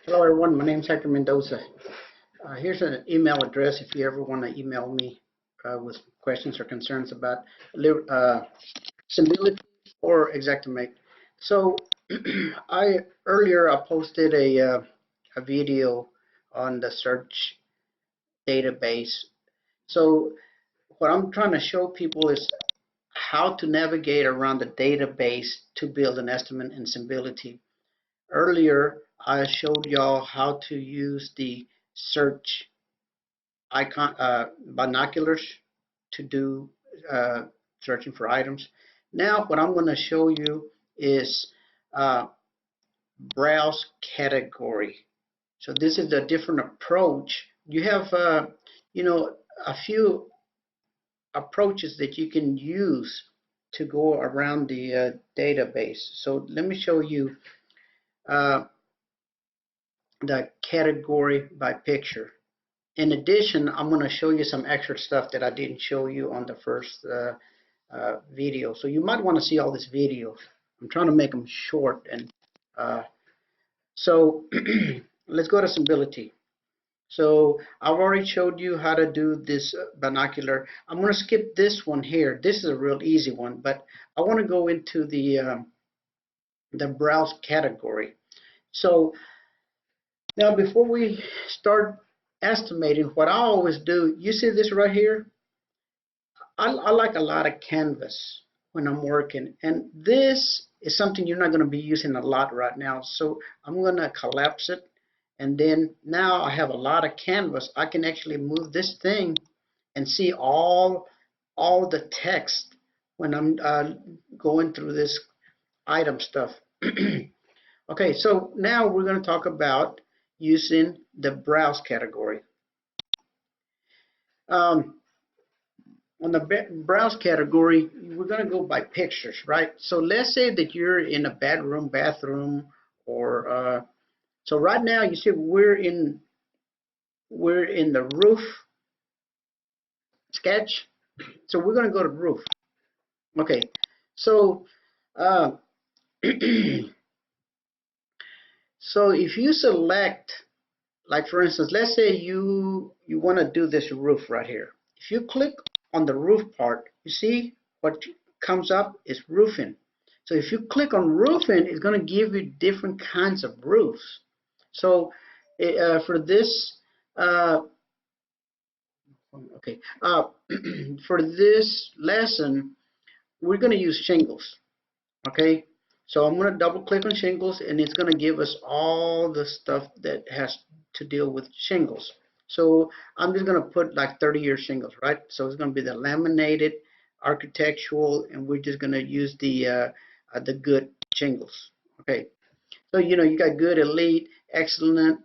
Hello everyone, my name is Hector Mendoza. Here's an email address if you ever want to email me with questions or concerns about Symbility or Xactimate. So earlier I posted a video on the search database. So what I'm trying to show people is how to navigate around the database to build an estimate in Symbility. Earlier, I showed y'all how to use the search icon binoculars to do searching for items. Now, what I'm going to show you is browse category. So this is a different approach. You have, a few approaches that you can use to go around the database. So let me show you the category by picture. In addition, I'm going to show you some extra stuff that I didn't show you on the first video. So you might want to see all these videos. I'm trying to make them short. And so let's go to Symbility. So I've already showed you how to do this binocular. I'm going to skip this one here. This is a real easy one, but I want to go into the browse category. So now, before we start estimating, what I always do, you see this right here? I like a lot of canvas when I'm working, and this is something you're not going to be using a lot right now. So I'm going to collapse it, and then now I have a lot of canvas. I can actually move this thing and see all the text when I'm going through this item stuff. Okay, so now we're going to talk about using the browse category. On the browse category, we're going to go by pictures, right? So let's say that you're in a bedroom, bathroom, or so right now you see we're in the roof sketch. So we're going to go to roof. Okay, so so if you select, like for instance, let's say you want to do this roof right here. If you click on the roof part, you see what comes up is roofing. So if you click on roofing, it's going to give you different kinds of roofs. So for this, for this lesson, we're going to use shingles. Okay, so I'm going to double click on shingles, and it's going to give us all the stuff that has to deal with shingles. So I'm just going to put like 30-year shingles, right? So it's going to be the laminated, architectural, and we're just going to use the good shingles. Okay, so you got good, elite, excellent.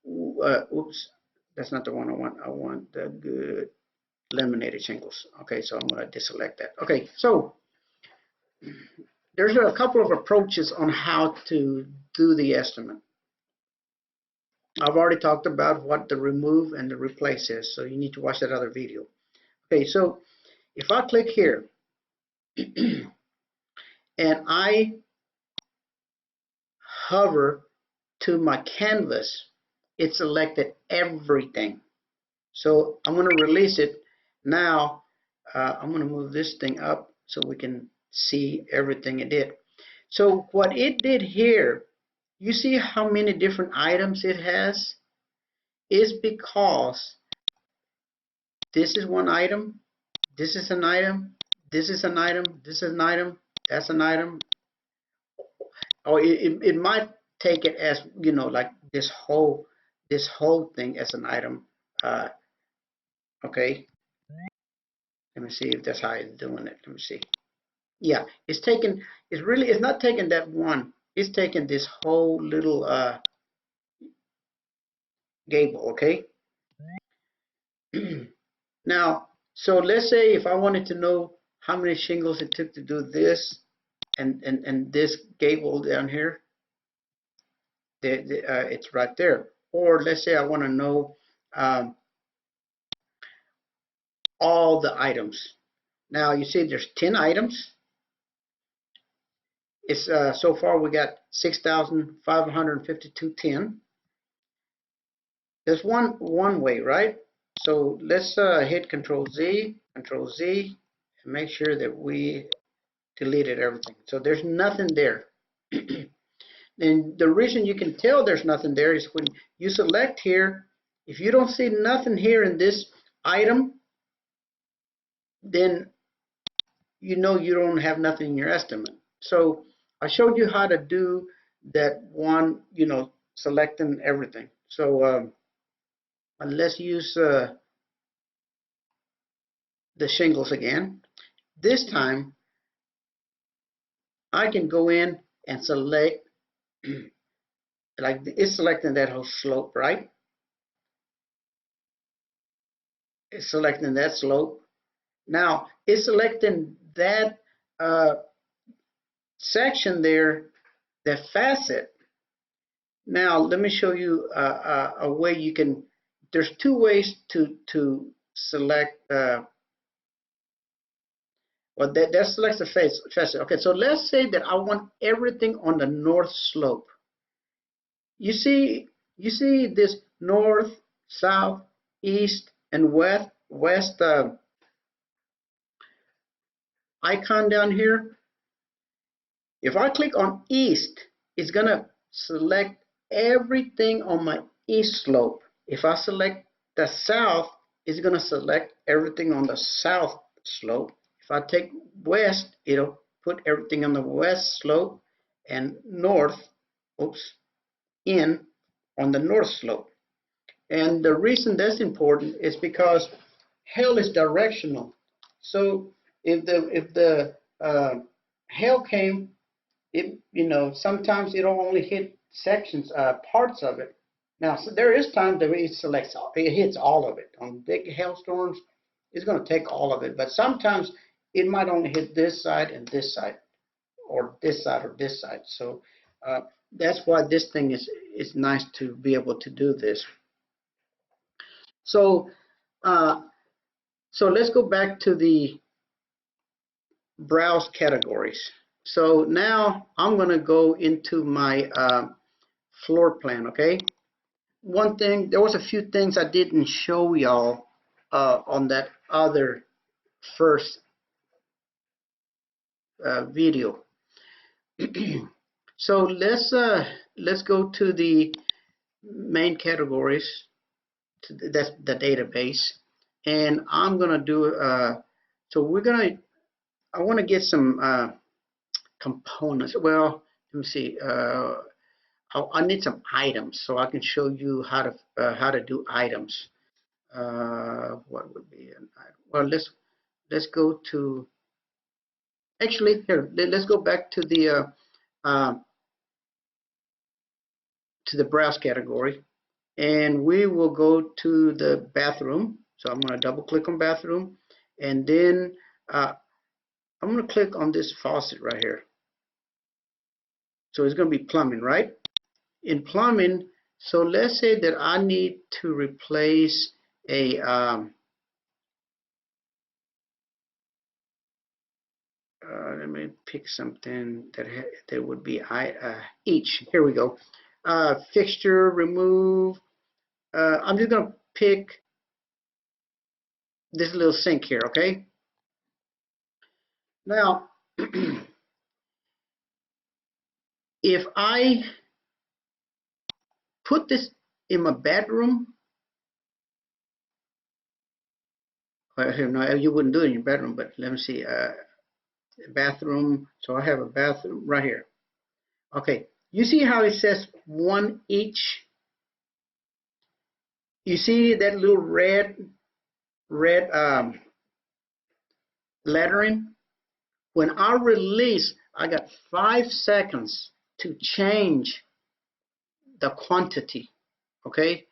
Oops, that's not the one I want. I want the good laminated shingles. Okay, so I'm going to deselect that. Okay, so there's a couple of approaches on how to do the estimate. I've already talked about what the remove and the replace is, so you need to watch that other video. Okay, so if I click here and I hover to my canvas, it selected everything. So I'm going to release it. Now I'm going to move this thing up so we can see everything it did. So what it did here, you see how many different items it has? Is because this is one item, this is an item, this is an item, this is an item, that's an item. Or it might take it as, like this whole thing as an item. Okay. Let me see if that's how it's doing it. Let me see. Yeah, it's not taking that one. It's taking this whole little gable, okay? Now, so let's say if I wanted to know how many shingles it took to do this and this gable down here, it's right there. Or let's say I want to know all the items. Now you see there's 10 items. It's so far we got 6,552.10. There's one way, right? So let's hit Control Z, and make sure that we deleted everything. So there's nothing there. And the reason you can tell there's nothing there is when you select here, if you don't see nothing here in this item, then you know you don't have nothing in your estimate. So I showed you how to do that one, selecting everything. So let's use the shingles again. This time I can go in and select, like it's selecting that whole slope, right? It's selecting that slope. Now it's selecting that section there, that facet. Now let me show you a way you can. There's two ways to select. Well, that selects the facet. Okay, so let's say that I want everything on the north slope. You see this north, south, east, and west icon down here. If I click on east, it's gonna select everything on my east slope. If I select the south, it's gonna select everything on the south slope. If I take west, it'll put everything on the west slope, and north, in on the north slope. And the reason that's important is because hail is directional. So if the hail came, sometimes it'll only hit sections, parts of it. Now, so there is times that it hits all of it. On big hailstorms, it's going to take all of it. But sometimes it might only hit this side and this side, or this side or this side. So that's why this thing is nice to be able to do this. So so let's go back to the browse categories. So now I'm going to go into my floor plan, okay? One thing, there was a few things I didn't show y'all on that other first video. So let's go to the main categories. That's the database, and I'm gonna do so I want to get some components. Well, let me see. I need some items so I can show you how to do items. What would be an item? Well, let's go to, actually here. Let's go back to the browse category, and we will go to the bathroom. So I'm going to double click on bathroom, and then I'm going to click on this faucet right here. So it's going to be plumbing, right? In plumbing, so let's say that I need to replace a let me pick something that would be each. Here we go. Fixture, remove. I'm just going to pick this little sink here, okay? Now, if I put this in my bedroom, no, you wouldn't do it in your bedroom, but let me see. Bathroom. So I have a bathroom right here. Okay, you see how it says one each? You see that little red lettering? When I release, I got 5 seconds to change the quantity, okay?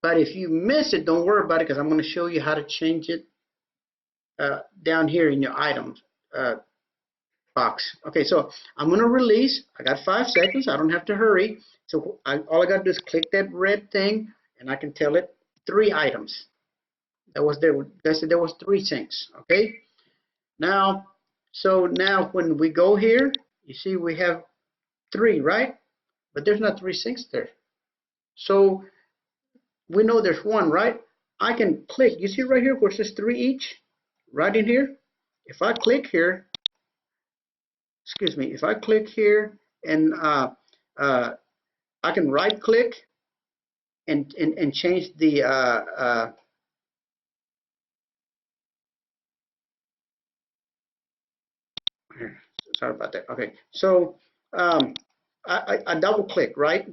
But if you miss it, don't worry about it, because I'm going to show you how to change it down here in your items box. Okay, so I'm going to release. I got 5 seconds. I don't have to hurry. So all I got to do is click that red thing, and I can tell it 3 items. That was there. They said there was 3 sinks. Okay. Now, so now when we go here, You see we have 3, right? But there's not 3 sinks there. So we know there's 1, right? I can click. You see right here where it says 3 each? Right in here. If I click here, excuse me, if I click here and I can right click and change the sorry about that. Okay, so I double click, right?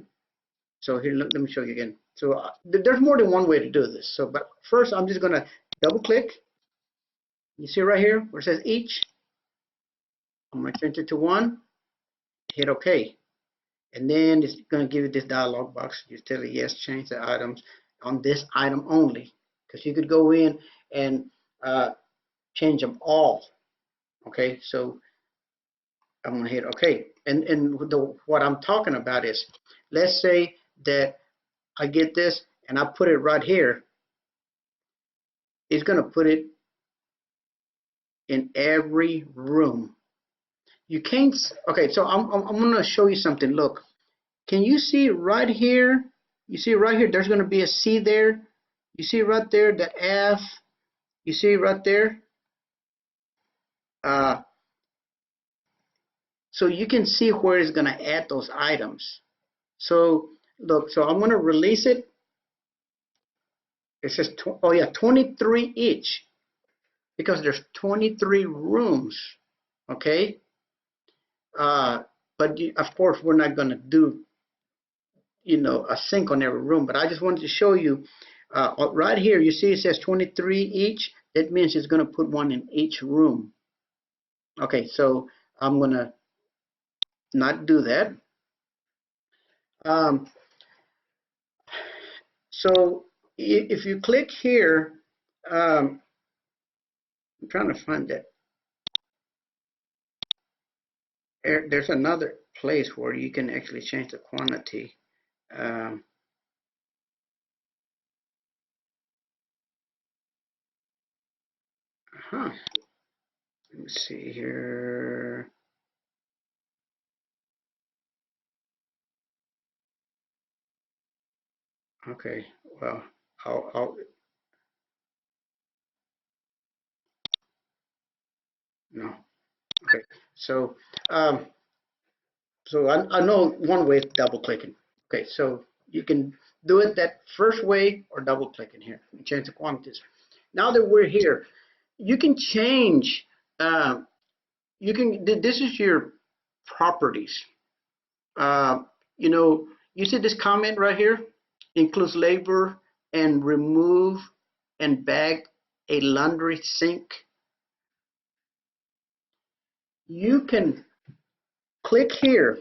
So here, let me show you again. So there's more than one way to do this. So, but first I'm just gonna double click. You see right here where it says each. I'm gonna change it to 1. Hit OK, and then it's gonna give you this dialog box. You tell it yes, change the items on this item only, because you could go in and change them all. Okay, so I'm gonna hit OK, and what I'm talking about is, let's say that I get this and I put it right here. It's gonna put it in every room. You can't. Okay, so I'm gonna show you something. Look, can you see right here? You see right here, there's gonna be a C there. You see right there that F. You see right there. So you can see where it's gonna add those items. So look, so I'm gonna release it. It says, oh yeah, 23 each, because there's 23 rooms. Okay. But of course, we're not gonna do, you know, a sink on every room. But I just wanted to show you right here. You see, it says 23 each. That means it's gonna put 1 in each room. Okay, so I'm gonna not do that. So if you click here, I'm trying to find that. There's another place where you can actually change the quantity. Let me see here. Okay, well, I'll no. Okay, so so I know one way is double clicking. Okay, so you can do it that first way or double clicking here and change the quantities. Now that we're here, you can change. This is your properties. You know, you see this comment right here, includes labor and remove and bag a laundry sink. You can click here,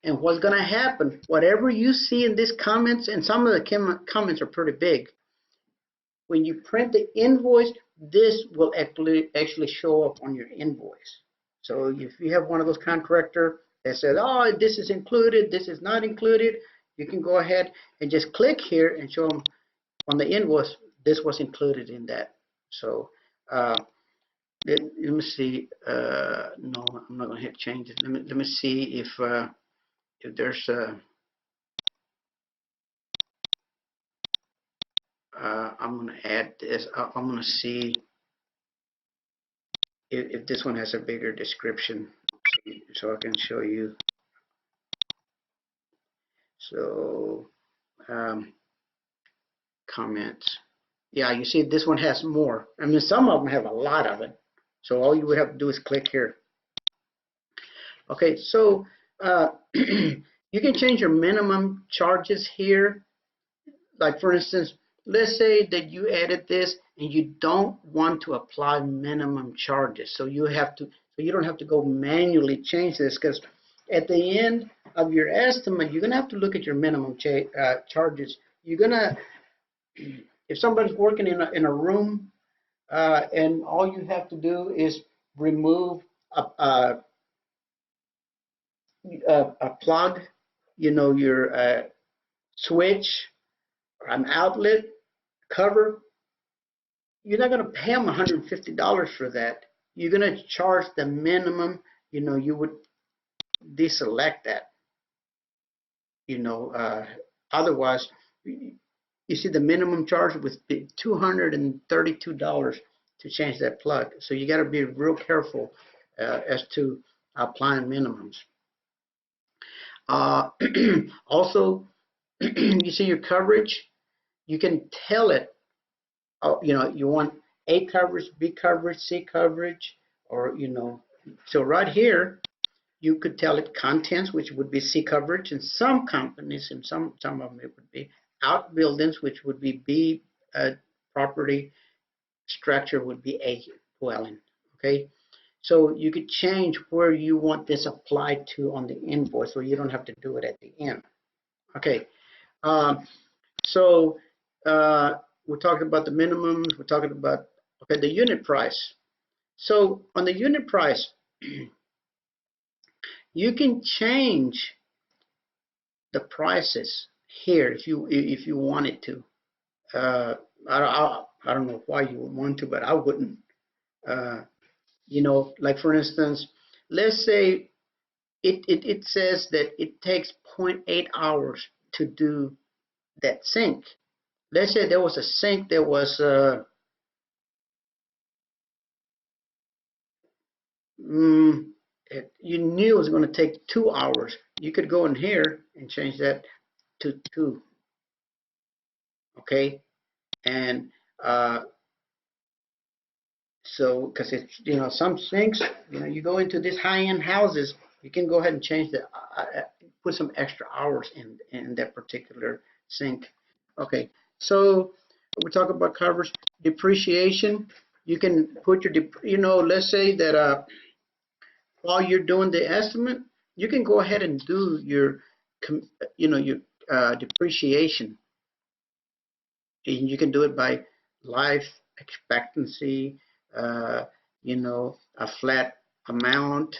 and what's going to happen, whatever you see in these comments, and some of the comments are pretty big, when you print the invoice, this will actually show up on your invoice. So if you have one of those contractors that says, oh, this is included, this is not included, you can go ahead and just click here and show them on the invoice, this was included in that. So let me see. No, I'm not going to hit changes. Let me see if there's a. I'm going to add this. I'm going to see if this one has a bigger description, so I can show you. So comments. Yeah, you see this one has more. I mean, some of them have a lot of it. So all you would have to do is click here. Okay, so you can change your minimum charges here. Like for instance, let's say that you added this and you don't want to apply minimum charges. So you don't have to go manually change this, because at the end of your estimate, you're gonna have to look at your minimum charges. You're gonna, if somebody's working in a room and all you have to do is remove a plug, you know, your switch, or an outlet cover, you're not going to pay them $150 for that. You're going to charge the minimum, you know, you would deselect that. Otherwise, you see the minimum charge was $232 to change that plug. So you got to be real careful as to applying minimums. Also, you see your coverage. You can tell it, you want A coverage, B coverage, C coverage, or, so right here, you could tell it contents, which would be C coverage. In some companies, and some of them it would be outbuildings, which would be B, property structure would be A dwelling. Okay, so you could change where you want this applied to on the invoice, so you don't have to do it at the end. Okay, so we're talking about the minimums. We're talking about the unit price. So on the unit price, you can change the prices here if you wanted to. I don't know why you would want to, but I wouldn't. Like for instance, let's say it says that it takes 0.8 hours to do that sink. Let's say there was a sink that was you knew it was going to take 2 hours. You could go in here and change that to 2. Okay, and so because it's some sinks, you go into these high-end houses, you can go ahead and change the put some extra hours in that particular sink. Okay, so we're talking about coverage. Depreciation, you can put your let's say that while you're doing the estimate, you can go ahead and do your depreciation, and you can do it by life expectancy, a flat amount,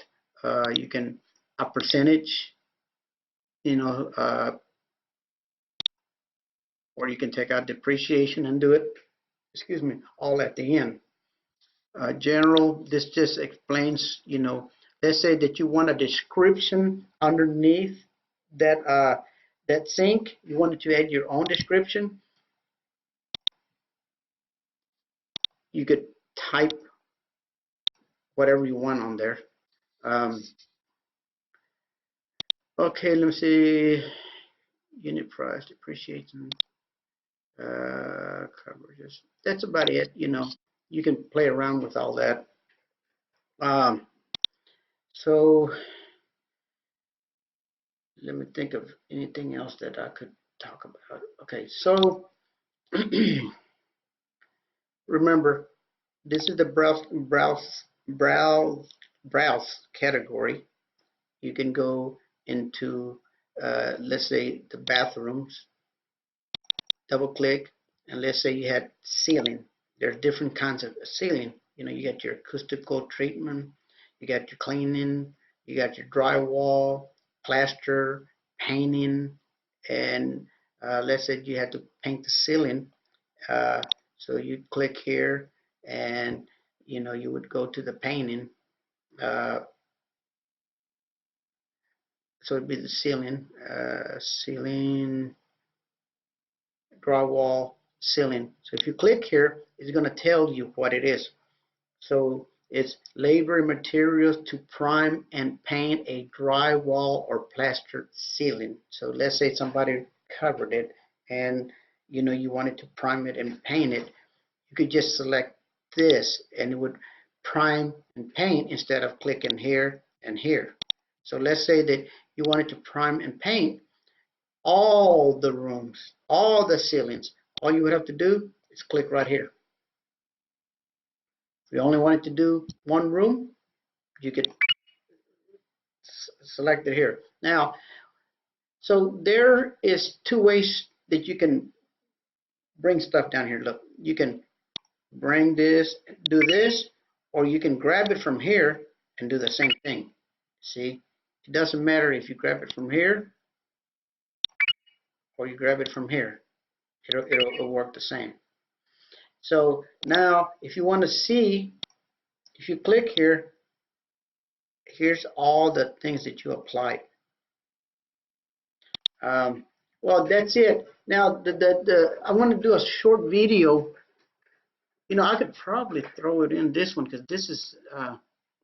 you can a percentage, or you can take out depreciation and do it, excuse me, all at the end. General, this just explains, let's say that you want a description underneath that that sink, you wanted to add your own description, you could type whatever you want on there. Okay, let me see. Unit price, depreciation, coverages. That's about it. You can play around with all that. So let me think of anything else that I could talk about. Okay, so remember, this is the browse category. You can go into let's say the bathrooms, double click, and let's say you had ceiling. There are different kinds of ceiling. You got your acoustical treatment, you got your cleaning, you got your drywall, plaster, painting, and let's say you had to paint the ceiling. So you click here, and you would go to the painting. So it'd be the ceiling, drywall, ceiling. So if you click here, it's going to tell you what it is. So it's labor and materials to prime and paint a drywall or plastered ceiling. So let's say somebody covered it, and you wanted to prime it and paint it. You could just select this, and it would prime and paint instead of clicking here and here. So let's say that you wanted to prime and paint all the rooms, all the ceilings. All you would have to do is click right here. If you only wanted to do one room, you could select it here. Now, so there is 2 ways that you can bring stuff down here. Look, you can bring this, do this, or you can grab it from here and do the same thing. See, it doesn't matter if you grab it from here or you grab it from here. It'll work the same. So now, if you want to see, if you click here, here's all the things that you applied. Well, that's it. Now, I want to do a short video. You know, I could probably throw it in this one because this is,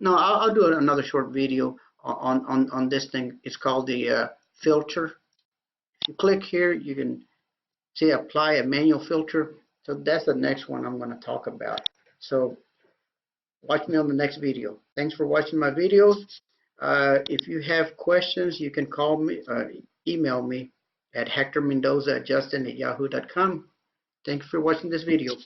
no, I'll do another short video on this thing. It's called the filter. If you click here, you can see apply a manual filter. So that's the next one I'm going to talk about. So watch me on the next video. Thanks for watching my videos. If you have questions, you can call me, email me at hectormendozaadjusting@yahoo.com. Thanks for watching this video.